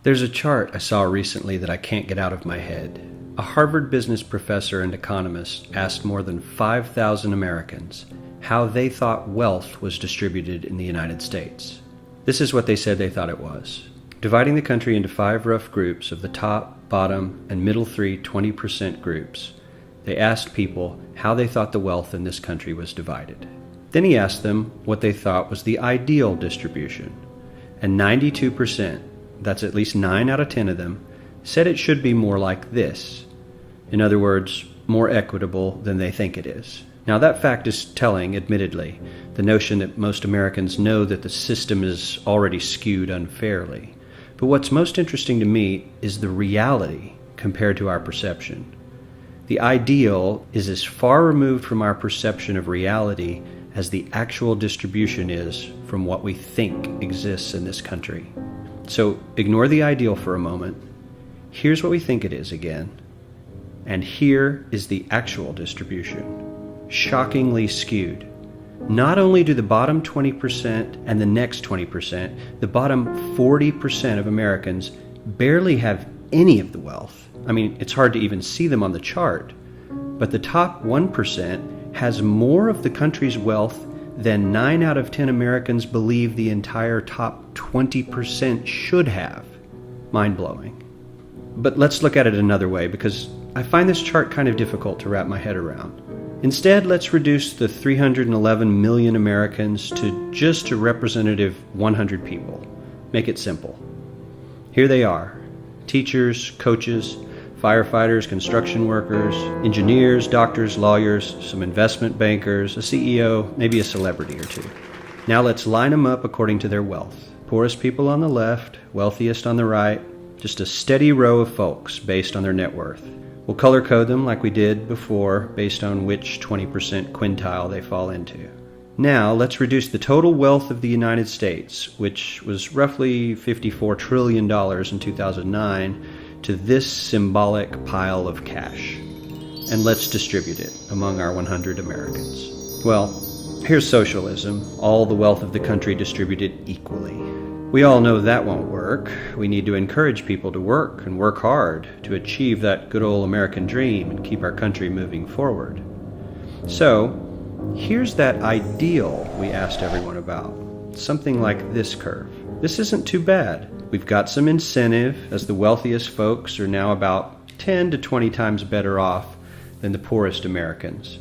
There's a chart I saw recently that I can't get out of my head. A Harvard business professor and economist asked more than 5,000 Americans how they thought wealth was distributed in the United States. This is what they said they thought it was. Dividing the country into 5 rough groups of the top, bottom, and middle 3 20% groups, they asked people how they thought the wealth in this country was divided. Then he asked them what they thought was the ideal distribution. And 92%, that's at least 9 out of 10 of them, said it should be more like this. In other words, more equitable than they think it is. Now that fact is telling, admittedly, the notion that most Americans know that the system is already skewed unfairly. But what's most interesting to me is the reality compared to our perception. The ideal is as far removed from our perception of reality as the actual distribution is from what we think exists in this country. So ignore the ideal for a moment. Here's what we think it is again. And here is the actual distribution. Shockingly skewed. Not only do the bottom 20% and the next 20%, the bottom 40% of Americans barely have any of the wealth. I mean, it's hard to even see them on the chart. But the top 1% has more of the country's wealth than 9 out of 10 Americans believe the entire top 20% should have. Mind-blowing. But let's look at it another way, because I find this chart kind of difficult to wrap my head around. Instead, let's reduce the 311 million Americans to just a representative 100 people. Make it simple. Here they are: teachers, coaches, firefighters, construction workers, engineers, doctors, lawyers, some investment bankers, a CEO, maybe a celebrity or two. Now let's line them up according to their wealth. Poorest people on the left, wealthiest on the right, just a steady row of folks based on their net worth. We'll color code them like we did before based on which 20% quintile they fall into. Now let's reduce the total wealth of the United States, which was roughly $54 trillion in 2009, to this symbolic pile of cash. And let's distribute it among our 100 Americans. Well, here's socialism, all the wealth of the country distributed equally. We all know that won't work. We need to encourage people to work and work hard to achieve that good old American dream and keep our country moving forward. So, here's that ideal we asked everyone about. Something like this curve. This isn't too bad. We've got some incentive, as the wealthiest folks are now about 10 to 20 times better off than the poorest Americans.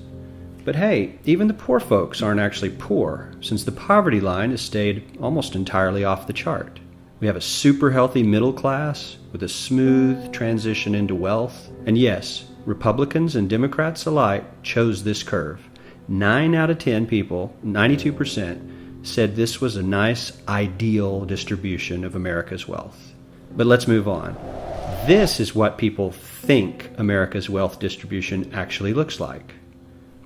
But hey, even the poor folks aren't actually poor, since the poverty line has stayed almost entirely off the chart. We have a super healthy middle class with a smooth transition into wealth. And yes, Republicans and Democrats alike chose this curve. 9 out of 10 people, 92%, said this was a nice, ideal distribution of America's wealth. But let's move on. This is what people think America's wealth distribution actually looks like.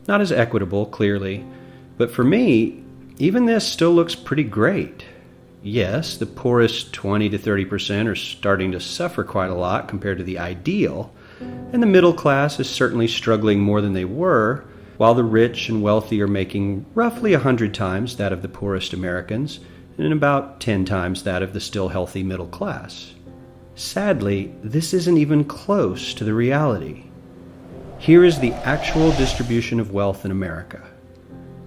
Not as equitable, clearly, but for me, even this still looks pretty great. Yes, the poorest 20 to 30% are starting to suffer quite a lot compared to the ideal, and the middle class is certainly struggling more than they were, while the rich and wealthy are making roughly 100 times that of the poorest Americans, and about 10 times that of the still healthy middle class. Sadly, this isn't even close to the reality. Here is the actual distribution of wealth in America.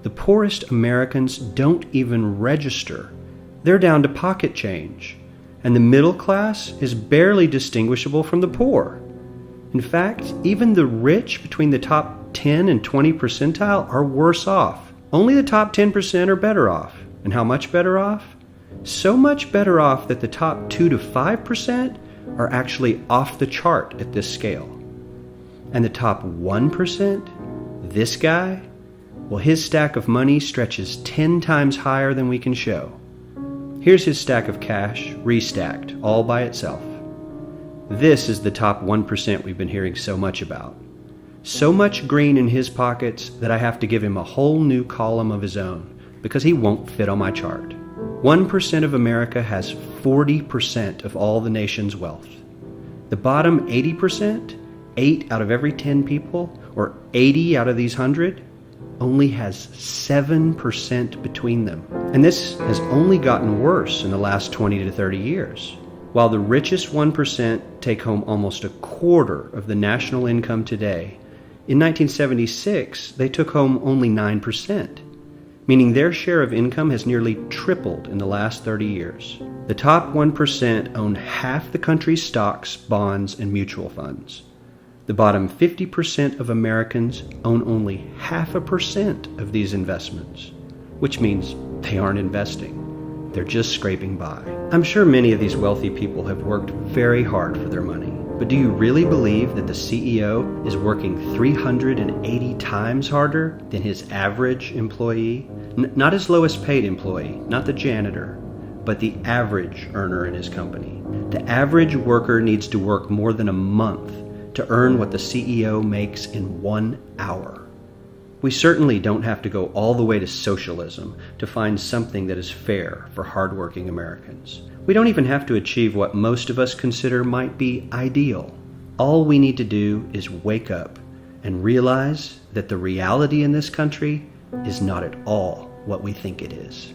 The poorest Americans don't even register. They're down to pocket change, and the middle class is barely distinguishable from the poor. In fact, even the rich between the top 10 and 20 percentile are worse off. Only the top 10% are better off. And how much better off? So much better off that the top 2 to 5% are actually off the chart at this scale. And the top 1%, this guy, well, his stack of money stretches 10 times higher than we can show. Here's his stack of cash, restacked, all by itself. This is the top 1% we've been hearing so much about. So much green in his pockets that I have to give him a whole new column of his own, because he won't fit on my chart. 1% of America has 40% of all the nation's wealth. The bottom 80%, 8 out of every 10 people, or 80 out of these 100, only has 7% between them. And this has only gotten worse in the last 20 to 30 years. While the richest 1% take home almost a quarter of the national income today, in 1976 they took home only 9%, meaning their share of income has nearly tripled in the last 30 years. The top 1% own half the country's stocks, bonds, and mutual funds. The bottom 50% of Americans own only 0.5% of these investments, which means they aren't investing. They're just scraping by. I'm sure many of these wealthy people have worked very hard for their money, but do you really believe that the CEO is working 380 times harder than his average employee? Not his lowest paid employee, not the janitor, but the average earner in his company. The average worker needs to work more than a month to earn what the CEO makes in 1 hour. We certainly don't have to go all the way to socialism to find something that is fair for hardworking Americans. We don't even have to achieve what most of us consider might be ideal. All we need to do is wake up and realize that the reality in this country is not at all what we think it is.